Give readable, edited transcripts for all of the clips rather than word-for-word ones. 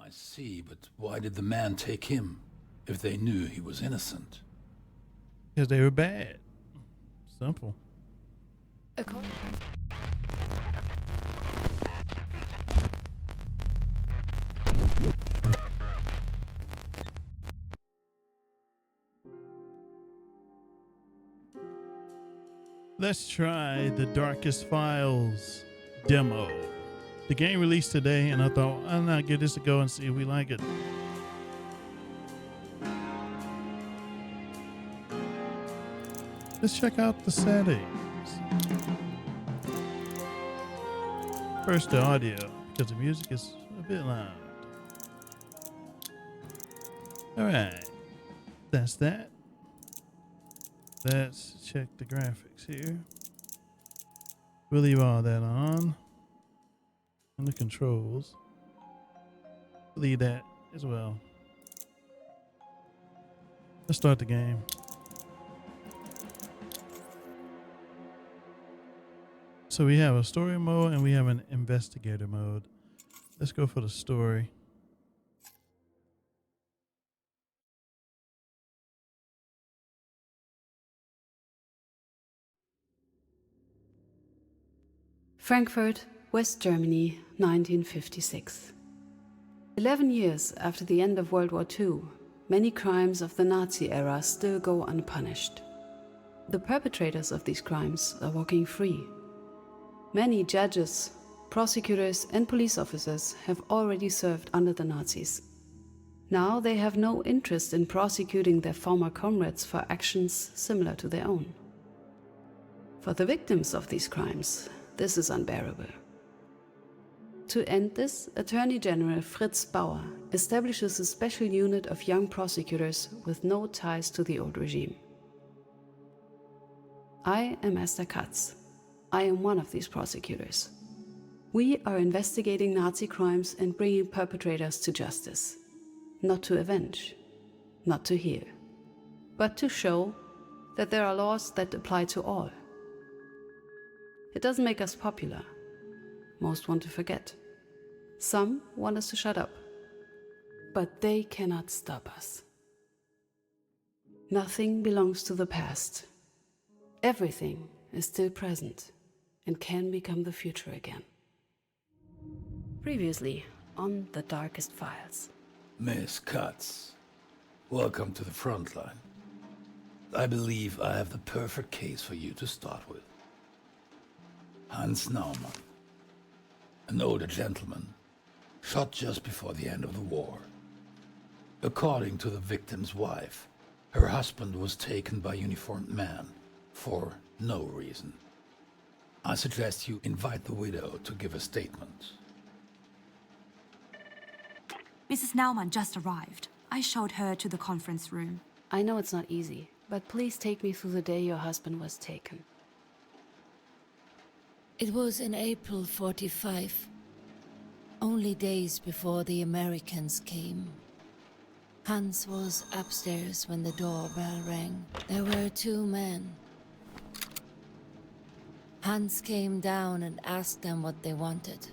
I see, but why did the man take him if they knew he was innocent? Because they were bad. Simple. According Let's try the Darkest Files demo. The game released today, and I thought, I'll not give this a go and see if we like it. Let's check out the settings. First, the audio, because the music is a bit loud. All right, that's that. Let's check the graphics here. We'll leave all that on. And the controls. Leave that as well. Let's start the game. So we have a story mode and we have an investigator mode. Let's go for the story. Frankfurt, West Germany, 1956. 11 years after the end of World War II, many crimes of the Nazi era still go unpunished. The perpetrators of these crimes are walking free. Many judges, prosecutors, and police officers have already served under the Nazis. Now they have no interest in prosecuting their former comrades for actions similar to their own. For the victims of these crimes, this is unbearable. To end this, Attorney General Fritz Bauer establishes a special unit of young prosecutors with no ties to the old regime. I am Esther Katz. I am one of these prosecutors. We are investigating Nazi crimes and bringing perpetrators to justice. Not to avenge, not to heal, but to show that there are laws that apply to all. It doesn't make us popular. Most want to forget. Some want us to shut up. But they cannot stop us. Nothing belongs to the past. Everything is still present and can become the future again. Previously on The Darkest Files. Miss Katz, welcome to the front line. I believe I have the perfect case for you to start with. Hans Naumann, an older gentleman, shot just before the end of the war. According to the victim's wife, her husband was taken by a uniformed man for no reason. I suggest you invite the widow to give a statement. Mrs. Naumann just arrived. I showed her to the conference room. I know it's not easy, but please take me through the day your husband was taken. It was in April 45, only days before the Americans came. Hans was upstairs when the doorbell rang. There were two men. Hans came down and asked them what they wanted.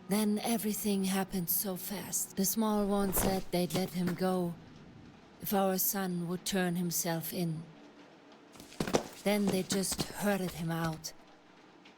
Then everything happened so fast. The small one said they'd let him go if our son would turn himself in. Then they just herded him out,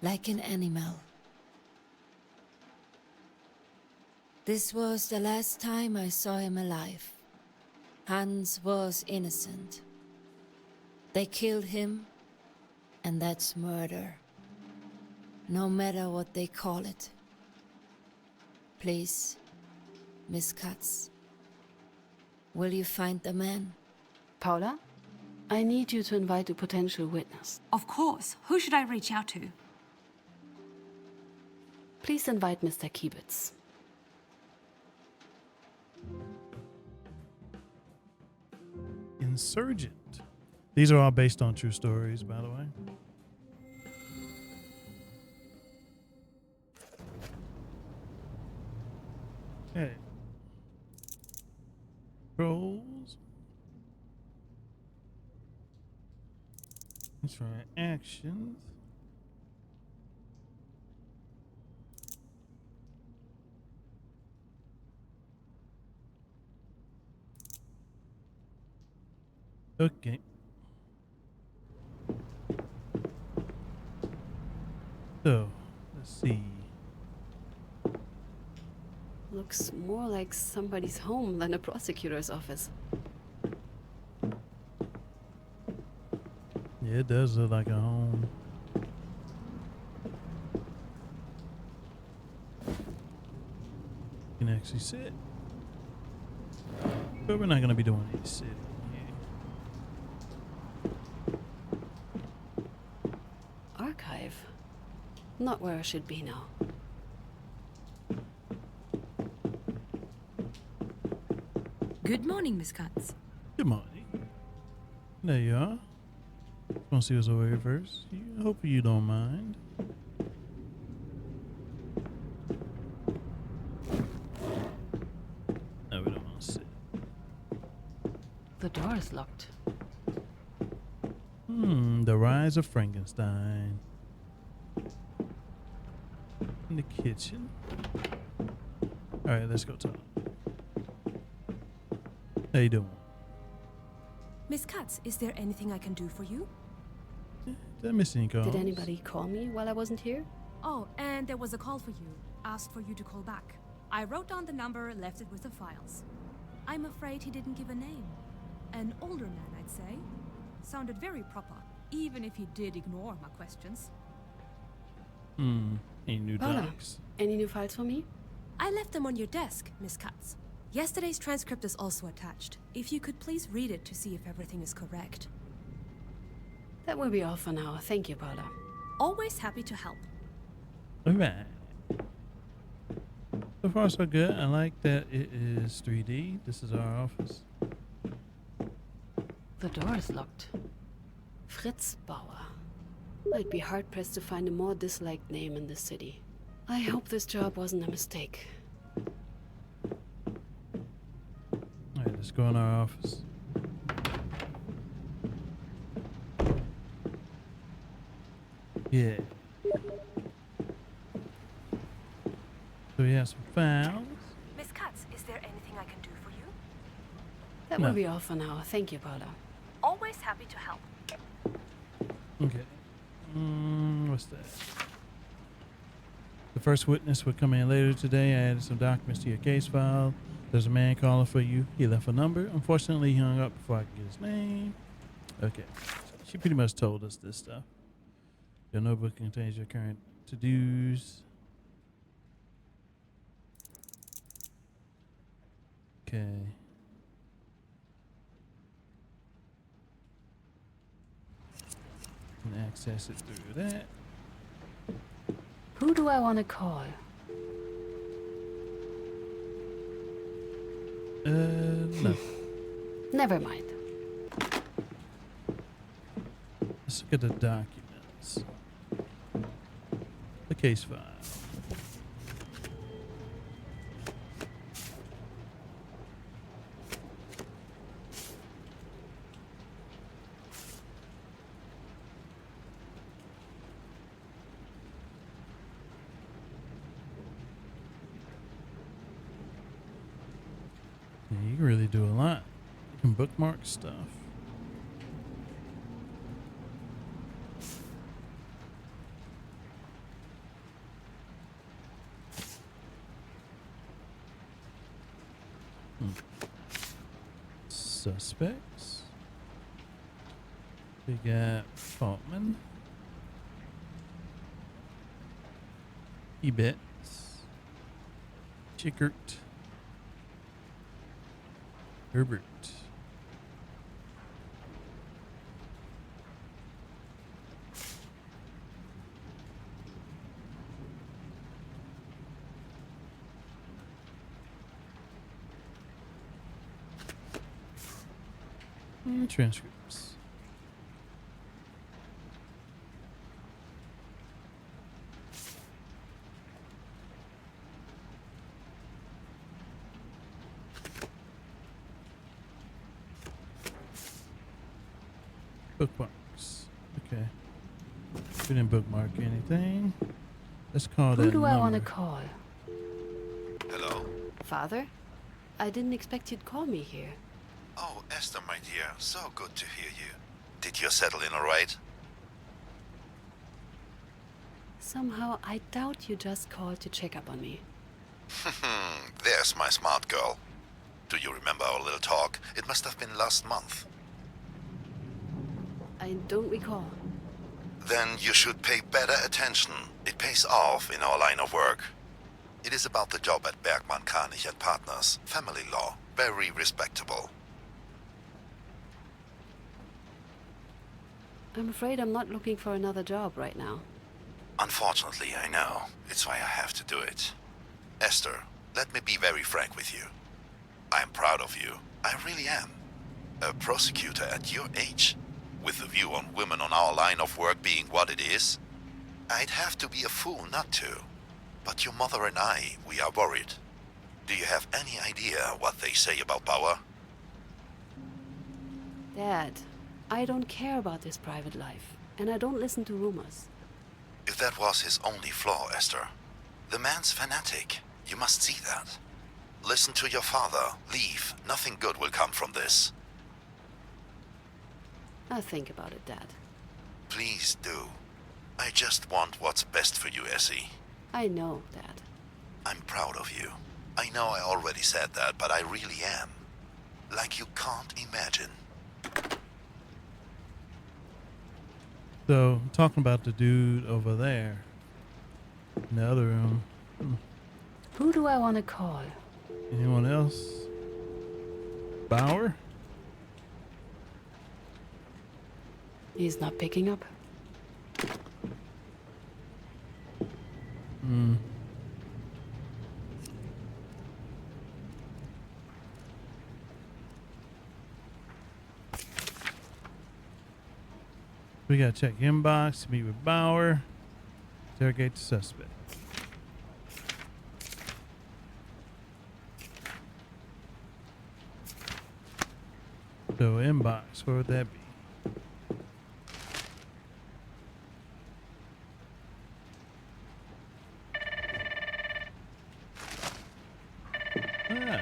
like an animal. This was the last time I saw him alive. Hans was innocent. They killed him, and that's murder. No matter what they call it. Please, Miss Katz, will you find the man? Paula, I need you to invite a potential witness. Of course. Who should I reach out to? Please invite Mr. Kiebitz. Insurgent. These are all based on true stories, by the way. Okay. Controls. Let's try actions. Okay. So, let's see. Looks more like somebody's home than a prosecutor's office. Yeah, it does look like a home. You can actually sit. But we're not going to be doing any sitting here. Archive. Not where I should be now. Good morning, Miss Katz. Good morning. There you are. Want to see what's over here first? Hope you don't mind. No, we don't want to sit. The door is locked. The Rise of Frankenstein. In the kitchen. Alright, let's go talk. How you doing? Miss Katz, is there anything I can do for you? Did I miss any calls? Did anybody call me while I wasn't here? Oh, and there was a call for you. Asked for you to call back. I wrote down the number, left it with the files. I'm afraid he didn't give a name. An older man, I'd say. Sounded very proper, even if he did ignore my questions. Any new Paula, docs? any new files for me? I left them on your desk, Miss Katz. Yesterday's transcript is also attached. If you could please read it to see if everything is correct. That will be all for now. Thank you, Paula. Always happy to help. Alright. So far so good. I like that it is 3D. This is our office. The door is locked. Fritz Bauer. I'd be hard-pressed to find a more disliked name in this city. I hope this job wasn't a mistake. Alright, let's go in our office. Yeah. So we have some files. Miss Katz, is there anything I can do for you? That No. will be all for now. Thank you, Paula. Always happy to help. Okay. What's that? The first witness will come in later today. I added some documents to your case file. There's a man calling for you. He left a number. Unfortunately, he hung up before I could get his name. Okay. She pretty much told us this stuff. Your notebook contains your current to-dos. Okay. Can access it through that. Who do I want to call? No. Never mind. Let's look at the documents. The case file. Yeah, you can really do a lot. You can bookmark stuff. Suspects. We got Faultman. Ebet. Chickert. Herbert. Transcripts. Bookmarks. Okay. We didn't bookmark anything. Let's call that Who do I want to number. call? Hello? Father? I didn't expect you'd call me here. Oh, Esther, my dear, so good to hear you. Did you settle in all right? Somehow, I doubt you just called to check up on me. There's my smart girl. Do you remember our little talk? It must have been last month. I don't recall. Then you should pay better attention. It pays off in our line of work. It is about the job at Bergmann, Kranich and Partners. Family law. Very respectable. I'm afraid I'm not looking for another job right now. Unfortunately, I know. It's why I have to do it. Esther, let me be very frank with you. I'm proud of you. I really am. A prosecutor at your age, with a view on women on our line of work being what it is, I'd have to be a fool not to. But your mother and I, we are worried. Do you have any idea what they say about Bauer? Dad, I don't care about his private life, and I don't listen to rumors. If that was his only flaw, Esther. The man's fanatic. You must see that. Listen to your father. Leave. Nothing good will come from this. I'll think about it, Dad. Please do. I just want what's best for you, Essie. I know, Dad. I'm proud of you. I know I already said that, but I really am. Like you can't imagine. So, talking about the dude over there in the other room. Who do I want to call? Anyone else? Bauer? He's not picking up. We gotta check inbox, meet with Bauer, interrogate the suspect. So inbox, where would that be? Ah,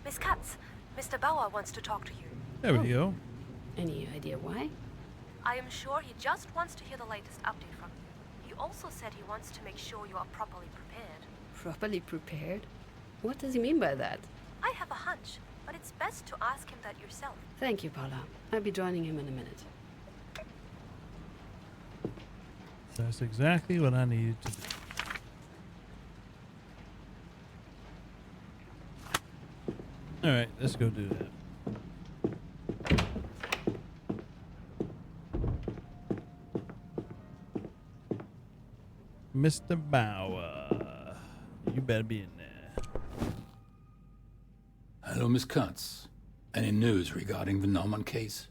Miss Katz, Mr. Bauer wants to talk to you. there we go. Any idea why? I am sure he just wants to hear the latest update from you. He also said he wants to make sure you are properly prepared. Properly prepared? What does he mean by that? I have a hunch, but it's best to ask him that yourself. Thank you, Paula. I'll be joining him in a minute. That's exactly what I needed to do. All right, let's go do that. Mr. Bauer, you better be in there. Hello, Miss Katz. Any news regarding the Naumann case?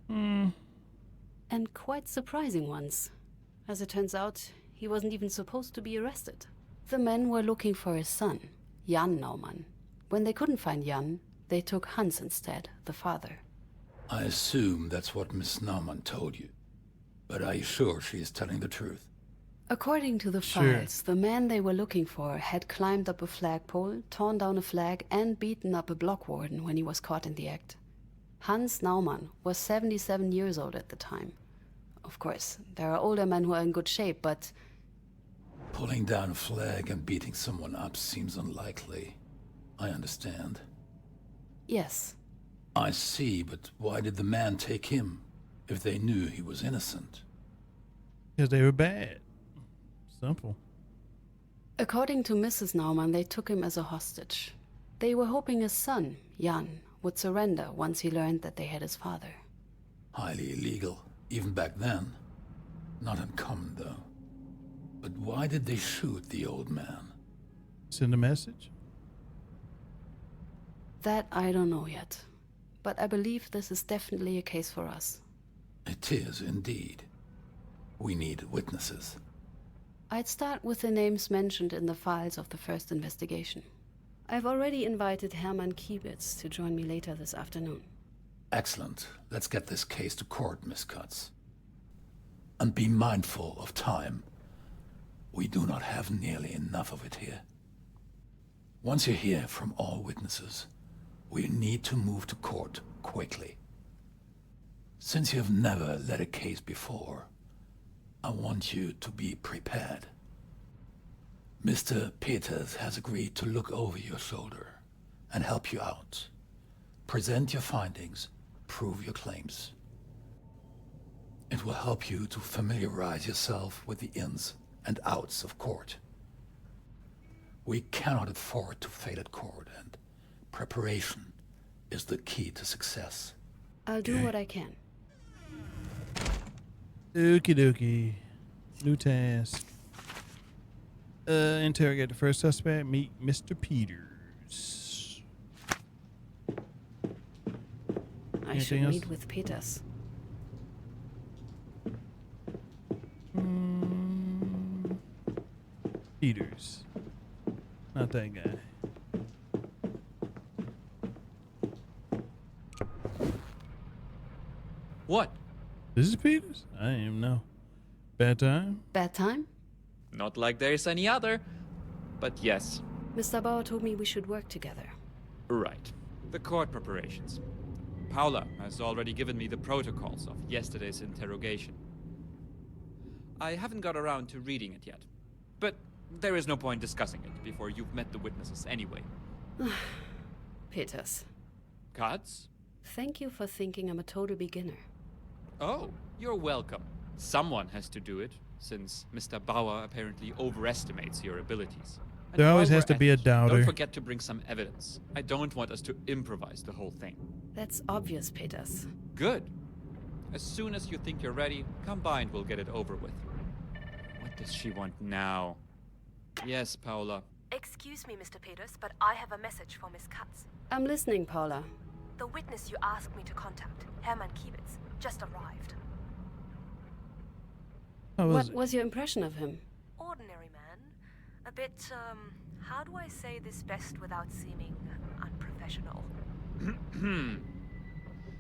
And quite surprising ones. As it turns out, he wasn't even supposed to be arrested. The men were looking for his son, Jan Naumann. When they couldn't find Jan, they took Hans instead, the father. I assume that's what Miss Naumann told you. But are you sure she is telling the truth? According to the Sure. files, the man they were looking for had climbed up a flagpole, torn down a flag, and beaten up a block warden when he was caught in the act. Hans Naumann was 77 years old at the time. Of course, there are older men who are in good shape, but Pulling down a flag and beating someone up seems unlikely. I understand. yes, I see, but why did the man take him if they knew he was innocent? Because they were bad. Simple. according to Mrs. Naumann, they took him as a hostage. They were hoping his son, Jan, would surrender once he learned that they had his father. Highly illegal, even back then. Not uncommon, though. But why did they shoot the old man? Send a message. That I don't know yet, but I believe this is definitely a case for us. It is, indeed. We need witnesses. I'd start with the names mentioned in the files of the first investigation. I've already invited Hermann Kiebitz to join me later this afternoon. Excellent. Let's get this case to court, Miss Katz. And be mindful of time. We do not have nearly enough of it here. Once you hear from all witnesses, We need to move to court quickly. Since you have never led a case before, I want you to be prepared. Mr. Peters has agreed to look over your shoulder and help you out. Present your findings, prove your claims. It will help you to familiarize yourself with the ins and outs of court. We cannot afford to fail at court, and preparation is the key to success. I'll do what I can. Okie dokie. New task. Interrogate the first suspect. Meet Mr. Peters. I should meet with Peters. Peters. Not that guy. What? This is Peters? I didn't even know. Bad time? Bad time? Not like there's any other. But yes, Mr. Bauer told me we should work together. right. The court preparations. Paula has already given me the protocols of yesterday's interrogation. I haven't got around to reading it yet. But there is no point discussing it before you've met the witnesses anyway. Peters, Cuts? thank you for thinking I'm a total beginner. Oh, you're welcome. Someone has to do it, since Mr. Bauer apparently overestimates your abilities. And There always while has we're to be at a it, doubter. Don't forget to bring some evidence. I don't want us to improvise the whole thing. That's obvious, Peters. Good. As soon as you think you're ready, come by and we'll get it over with. What does she want now? Yes, Paula. Excuse me, Mr. Peters, but I have a message for Miss Katz. I'm listening, Paula. The witness you asked me to contact, Hermann Kiewitz, just arrived. How was What it? was your impression of him? Ordinary man. A bit, how do I say this best without seeming unprofessional?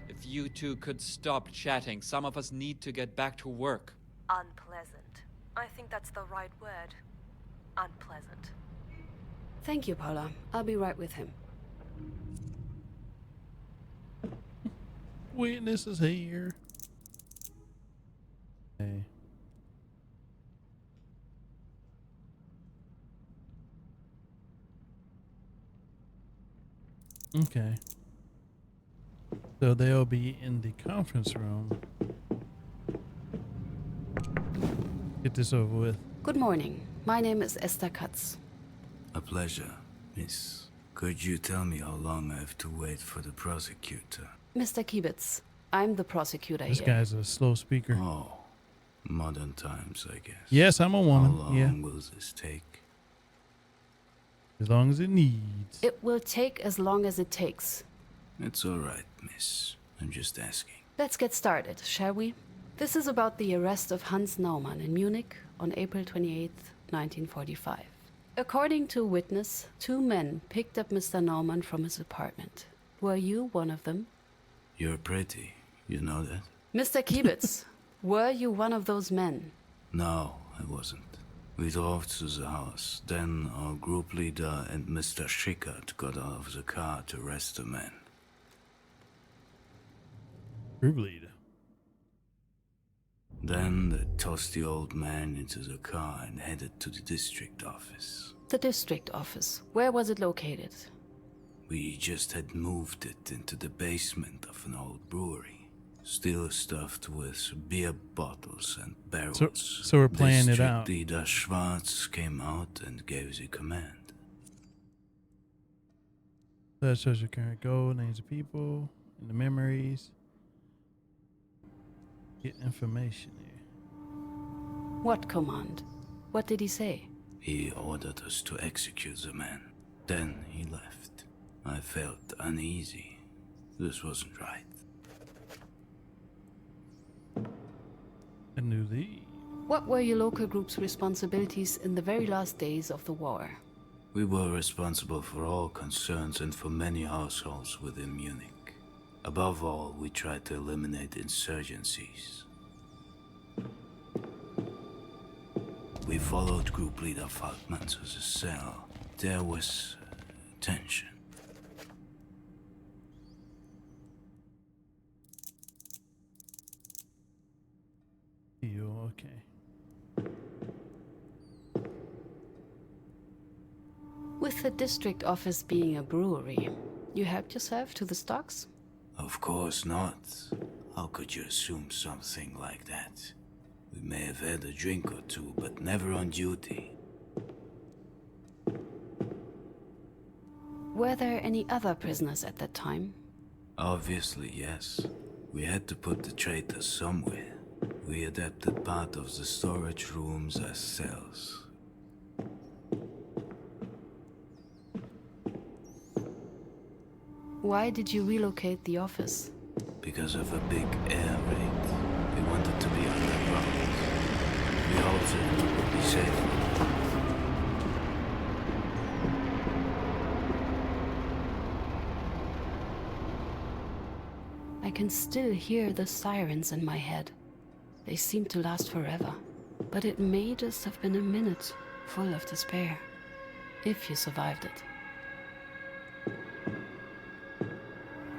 If you two could stop chatting, some of us need to get back to work. Unpleasant. I think that's the right word. Unpleasant. Thank you, Paula. I'll be right with him. Witness is here. Okay. Okay. So they'll be in the conference room. Get this over with. Good morning. My name is Esther Katz. A pleasure, miss. Could you tell me how long I have to wait for the prosecutor? Mr. Kiewitz, I'm the prosecutor This here. guy's a slow speaker. Oh, modern times, I guess. Yes, I'm a How woman. long Yeah. will this take? As long as it needs. It will take as long as it takes. It's all right, miss. I'm just asking. Let's get started, shall we? This is about the arrest of Hans Naumann in Munich on April 28, 1945. According to a witness, 2 men picked up Mr. Naumann from his apartment. Were you one of them? You're pretty, you know that? Mr. Kiewitz, were you one of those men? No, I wasn't. We drove to the house. Then our group leader and Mr. Schickert got out of the car to arrest the man. Group leader. Then they tossed the old man into the car and headed to the district office. The district office. Where was it located? We just had moved it into the basement of an old brewery. Still stuffed with beer bottles and barrels. So we're playing it out. District leader Schwarz came out and gave the command. That shows your current goal, names of people, and the memories. Get information here. What command? What did he say? He ordered us to execute the man. Then he left. I felt uneasy. This wasn't right. I knew these. What were your local group's responsibilities in the very last days of the war? We were responsible for all concerns and for many households within Munich. Above all, we tried to eliminate insurgencies. We followed group leader Falkman to the cell. There was tension. okay. With the district office being a brewery, you helped yourself to the stocks? Of course not. How could you assume something like that? We may have had a drink or two, but never on duty. Were there any other prisoners at that time? Obviously, yes. We had to put the traitors somewhere. We adapted part of the storage rooms as cells. Why did you relocate the office? Because of a big air raid. They wanted to be underground. We halted to be safe. I can still hear the sirens in my head. They seem to last forever. But it may just have been a minute, full of despair. If you survived it.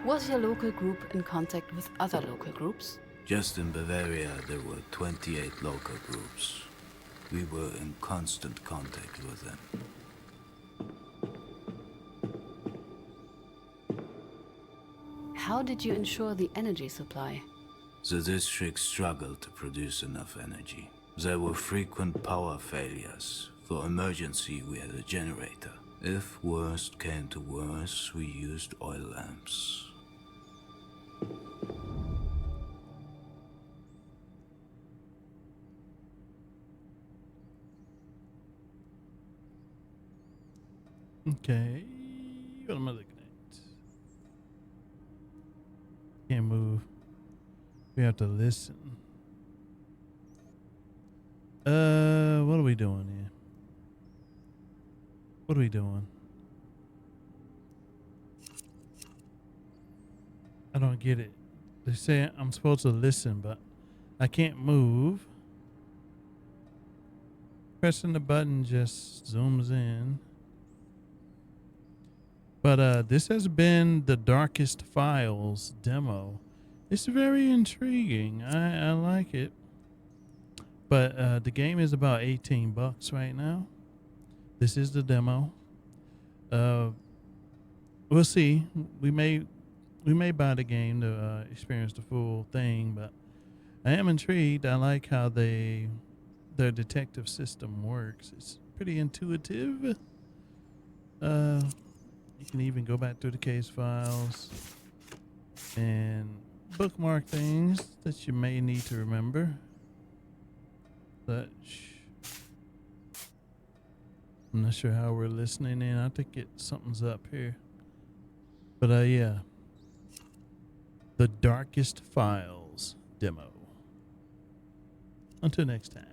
Was your local group in contact with other local groups? Just in Bavaria, there were 28 local groups. We were in constant contact with them. How did you ensure the energy supply? The district struggled to produce enough energy. There were frequent power failures. For emergency, we had a generator. If worst came to worst, we used oil lamps. Okay. What am I looking at? Can't move. We have to listen. What are we doing here? What are we doing? I don't get it. They say I'm supposed to listen, but I can't move. Pressing the button just zooms in. But this has been the Darkest Files demo. It's very intriguing. I like it. But the game is about $18 right now. This is the demo. We'll see. We may buy the game to experience the full thing, but I am intrigued. I like how their detective system works. It's pretty intuitive. You can even go back through the case files and bookmark things that you may need to remember. I'm not sure how we're listening in. I think something's up here. But yeah. The Darkest Files demo. Until next time.